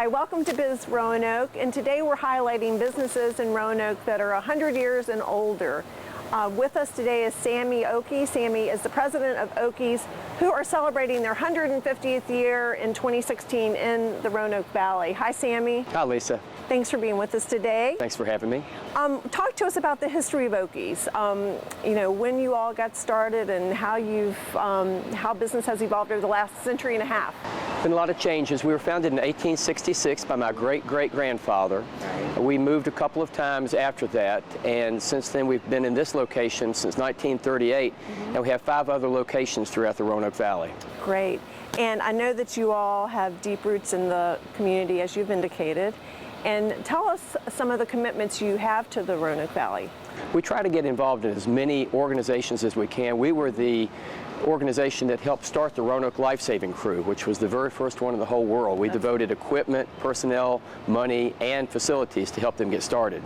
Hi, welcome to BizRoanoke, and today we're highlighting businesses in Roanoke that are 100 years and older. With us today is Sammy Oakey. Sammy is the president of OKIES, who are celebrating their 150th year in 2016 in the Roanoke Valley. Hi, Sammy. Hi, Lisa. Thanks for being with us today. Thanks for having me. Talk to us about the history of OKIES. You know, when you all got started and how how business has evolved over the last century and a half. Been a lot of changes. We were founded in 1866 by my great-great-grandfather. Right. We moved a couple of times after that, and since then we've been in this location since 1938, and we have 5 other locations throughout the Roanoke Valley. Great. And I know that you all have deep roots in the community, as you've indicated. And tell us some of the commitments you have to the Roanoke Valley. We try to get involved in as many organizations as we can. We were the organization that helped start the Roanoke Life-Saving Crew, which was the very first one in the whole world. We devoted equipment, personnel, money, and facilities to help them get started.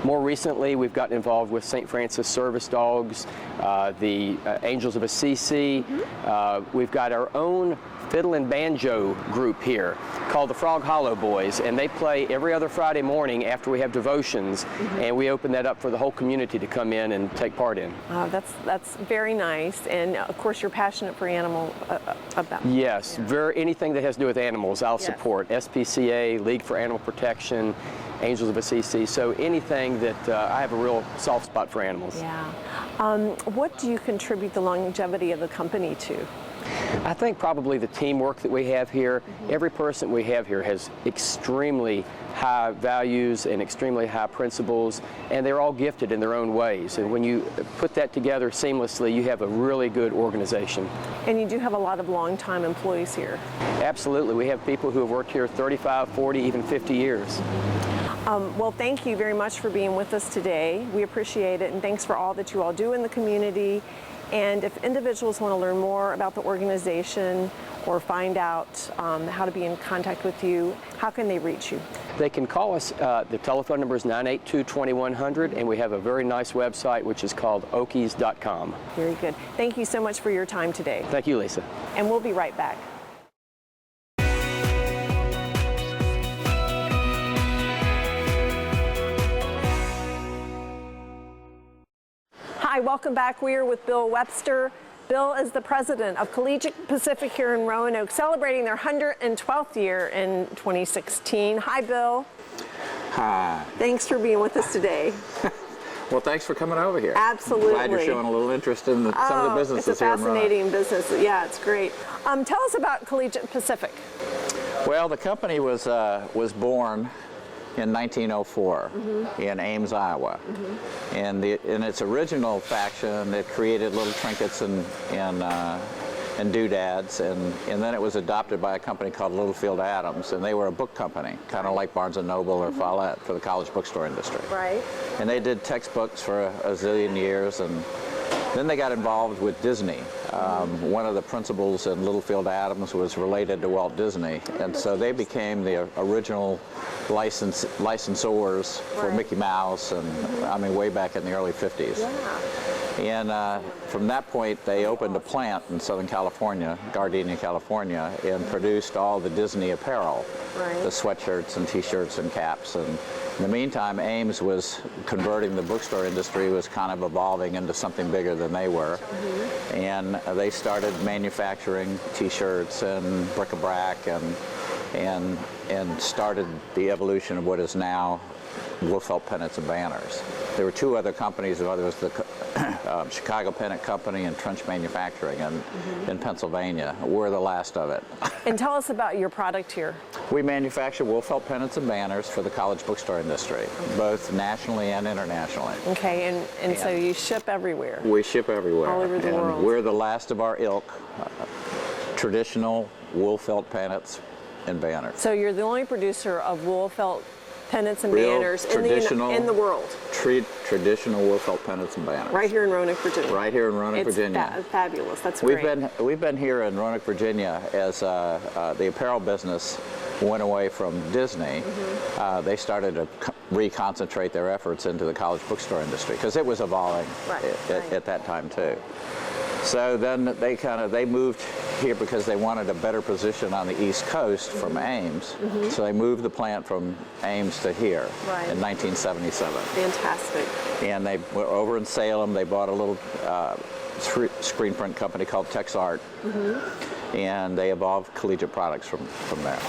More recently, we've gotten involved with St. Francis Service Dogs, the Angels of Assisi. We've got our own fiddle and banjo group here called the Frog Hollow Boys, and they play every other Friday morning after we have devotions, and we open that up for the whole community to come in and take part in. That's very nice, and of course you're passionate for animal about. Yes, anything that has to do with animals I'll support. SPCA, League for Animal Protection, Angels of Assisi, so anything that I have a real soft spot for animals. Yeah. What do you contribute the longevity of the company to? I think probably the teamwork that we have here. Every person we have here has extremely high values and extremely high principles, and they're all gifted in their own ways. And when you put that together seamlessly, you have a really good organization. And you do have a lot of long-time employees here. Absolutely. We have people who have worked here 35, 40, even 50 years. Well, thank you very much for being with us today. We appreciate it, and thanks for all that you all do in the community. And if individuals want to learn more about the organization or find out how to be in contact with you, how can they reach you? They can call us. The telephone number is 982-2100, and we have a very nice website which is called OKIES.com. Very good. Thank you so much for your time today. Thank you, Lisa. And we'll be right back. Hi, welcome back. We are with Bill Webster. Bill is the president of Collegiate Pacific here in Roanoke, celebrating their 112th year in 2016. Hi, Bill. Hi. Thanks for being with us today. Well, thanks for coming over here. Absolutely. Glad you're showing a little interest in some of the businesses here in Roanoke. It's a fascinating business. Yeah, it's great. Tell us about Collegiate Pacific. Well, the company was born in 1904 in Ames, Iowa. And in its original faction, it created little trinkets and doodads, and then it was adopted by a company called Littlefield Adams, and they were a book company, kind of like Barnes & Noble or Follett for the college bookstore industry. Right. And they did textbooks for a zillion years, and then they got involved with Disney. One of the principals in Littlefield Adams was related to Walt Disney, and so they became the original licensors for Mickey Mouse, and I mean way back in the early 50s. Yeah. And from that point, they opened a plant in Southern California, Gardena, California, and produced all the Disney apparel, the sweatshirts and T-shirts and caps. And in the meantime, Ames was converting the bookstore industry, was kind of evolving into something bigger than they were. And they started manufacturing T-shirts and bric-a-brac and started the evolution of what is now wool felt pennants and banners. There were 2 other companies. There was the Chicago Pennant Company and Trench Manufacturing in Pennsylvania. We're the last of it. And tell us about your product here. We manufacture wool felt pennants and banners for the college bookstore industry, both nationally and internationally. Okay, and so you ship everywhere. We ship everywhere. All over the world. We're the last of our ilk, traditional wool felt pennants and banners. So you're the only producer of wool felt pennants and banners in the world. Traditional wool felt pennants and banners. Right here in Roanoke, Virginia. Right here in Roanoke, Virginia. It's fabulous. That's great. We've been here in Roanoke, Virginia as the apparel business went away from Disney. They started to reconcentrate their efforts into the college bookstore industry because it was evolving at that time too. So then they moved here because they wanted a better position on the East Coast from Ames. So they moved the plant from Ames to here in 1977. Fantastic. And they were over in Salem. They bought a little screen print company called TexArt, and they evolved Collegiate Products from there.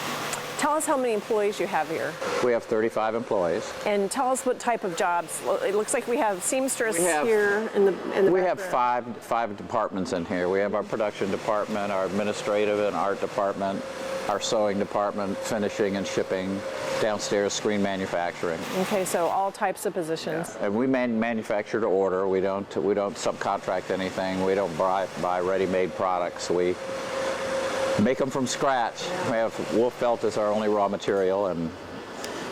Tell us how many employees you have here. We have 35 employees. And tell us what type of jobs. It looks like we have seamstress here in the We have background. five departments in here. We have our production department, our administrative and art department, our sewing department, finishing and shipping, downstairs screen manufacturing. Okay, so all types of positions. And we manufacture to order. We don't subcontract anything. We don't buy ready-made products. We make them from scratch. We have wolf felt as our only raw material, and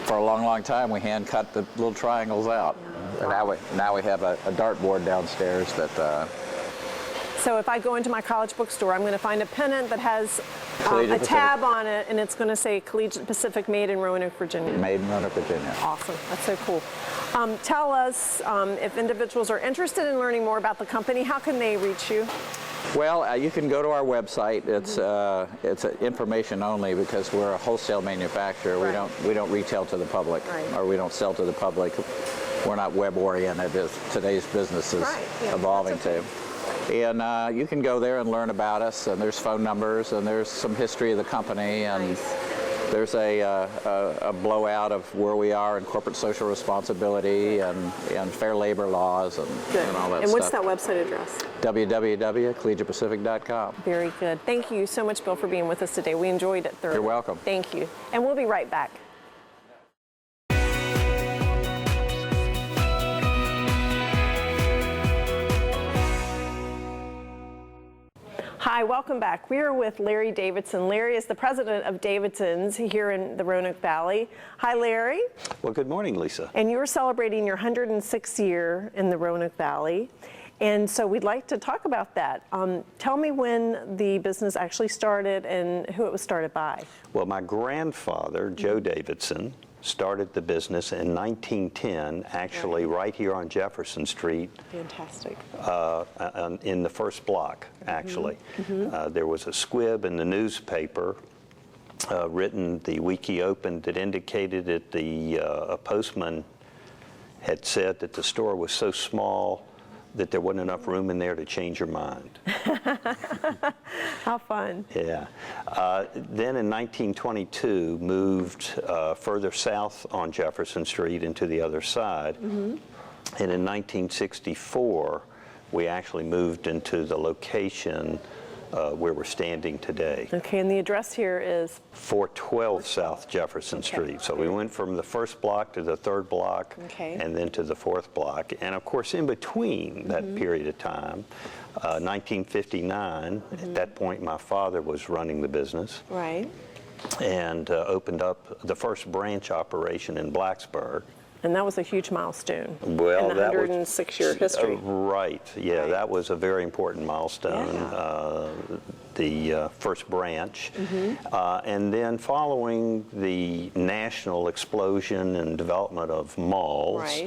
for a long, long time we hand cut the little triangles out. And now we have a dartboard downstairs that. So if I go into my college bookstore, I'm going to find a pennant that has a tab on it, and it's going to say Collegiate Pacific, made in Roanoke, Virginia. Made in Roanoke, Virginia. Awesome. That's so cool. Tell us, if individuals are interested in learning more about the company, how can they reach you? Well, you can go to our website. It's information only because we're a wholesale manufacturer. We don't retail to the public, or we don't sell to the public. We're not web oriented as today's business is evolving to. And you can go there and learn about us. And there's phone numbers, and there's some history of the company, and there's a blowout of where we are in corporate social responsibility and fair labor laws and all that stuff. And what's that website address? www.collegiatepacific.com. Very good. Thank you so much, Bill, for being with us today. We enjoyed it thoroughly. You're welcome. Thank you. And we'll be right back. Hi, welcome back. We are with Larry Davidson. Larry is the president of Davidsons here in the Roanoke Valley. Hi, Larry. Well, good morning, Lisa. And you're celebrating your 106th year in the Roanoke Valley. And so we'd like to talk about that. Tell me when the business actually started and who it was started by. Well, my grandfather, Joe Davidson, started the business in 1910, actually right here on Jefferson Street. Fantastic. In the first block, actually. There was a squib in the newspaper written the week he opened that indicated that a postman had said that the store was so small that there wasn't enough room in there to change your mind. How fun. Yeah. Then in 1922, moved further south on Jefferson Street into the other side. And in 1964, we actually moved into the location where we're standing today. Okay, and the address here is? 412 South Jefferson Street. So we went from the first block to the third block, and then to the fourth block. And of course, in between that period of time, 1959, at that point my father was running the business. Right. And opened up the first branch operation in Blacksburg. And that was a huge milestone Well, in the 106-year history. Right, yeah, that was a very important milestone, the first branch. And then following the national explosion and development of malls,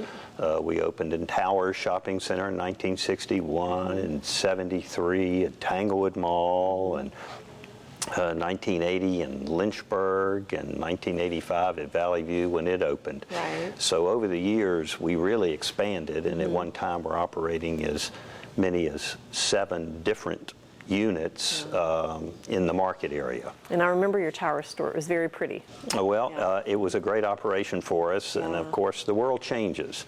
we opened in Towers Shopping Center in 1961, in 73 at Tanglewood Mall, and 1980 in Lynchburg, and 1985 at Valley View when it opened. So over the years, we really expanded, and at one time we're operating as many as 7 different units in the market area. And I remember your tower store. It was very pretty. Well, it was a great operation for us, and of course the world changes.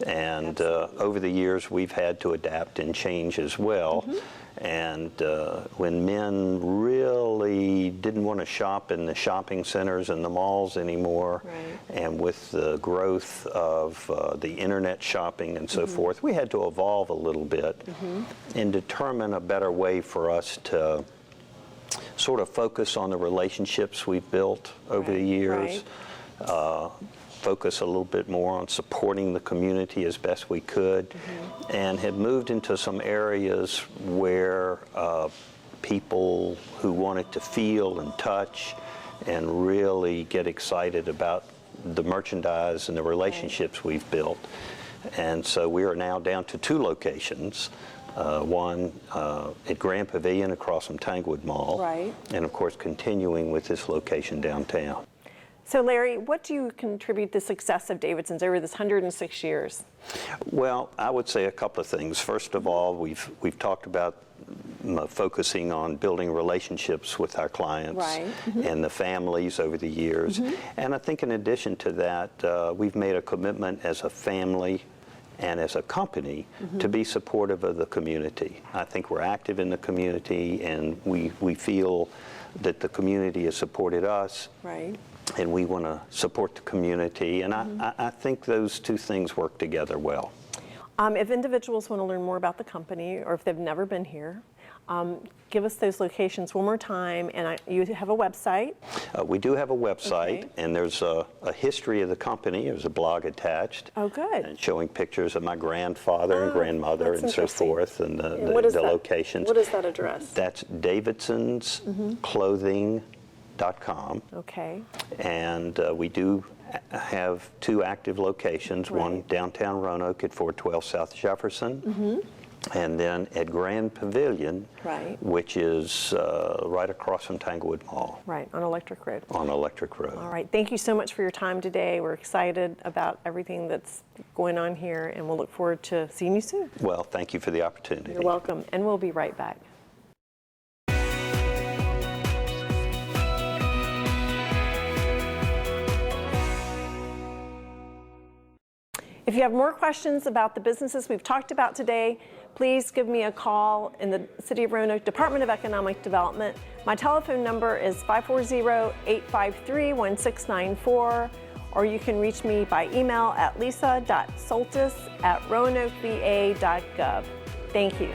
And over the years, we've had to adapt and change as well. And when men really didn't want to shop in the shopping centers and the malls anymore, and with the growth of the internet shopping and so forth, we had to evolve a little bit and determine a better way for us to sort of focus on the relationships we've built over the years, focus a little bit more on supporting the community as best we could, and had moved into some areas where people who wanted to feel and touch and really get excited about the merchandise and the relationships we've built. And so we are now down to 2 locations. one at Grand Pavilion across from Tanglewood Mall. Right. And of course, continuing with this location downtown. So Larry, what do you contribute the success of Davidsons over this 106 years? Well, I would say a couple of things. First of all, we've talked about focusing on building relationships with our clients Right. and the families over the years. And I think in addition to that, we've made a commitment as a family and as a company to be supportive of the community. I think we're active in the community, and we feel that the community has supported us. Right. And we want to support the community, and I think those two things work together well. If individuals want to learn more about the company, or if they've never been here, give us those locations one more time. And you have a website. We do have a website, Okay. and there's a history of the company. There's a blog attached. Oh, good. And showing pictures of my grandfather and grandmother that's and so interesting. forth, and And what is the that? locations. What is that address? That's Davidsons Clothing.com. Okay. And we do have two active locations, one Right. downtown Roanoke at 412 South Jefferson, and then at Grand Pavilion, Right. which is right across from Tanglewood Mall Right, on Electric Road. on Electric Road. All right, thank you so much for your time today. We're excited about everything that's going on here, and we'll look forward to seeing you soon. Well, thank you for the opportunity. You're welcome, and we'll be right back. If you have more questions about the businesses we've talked about today, please give me a call in the City of Roanoke Department of Economic Development. My telephone number is 540-853-1694, or you can reach me by email at lisa.soltis@roanokeva.gov. Thank you.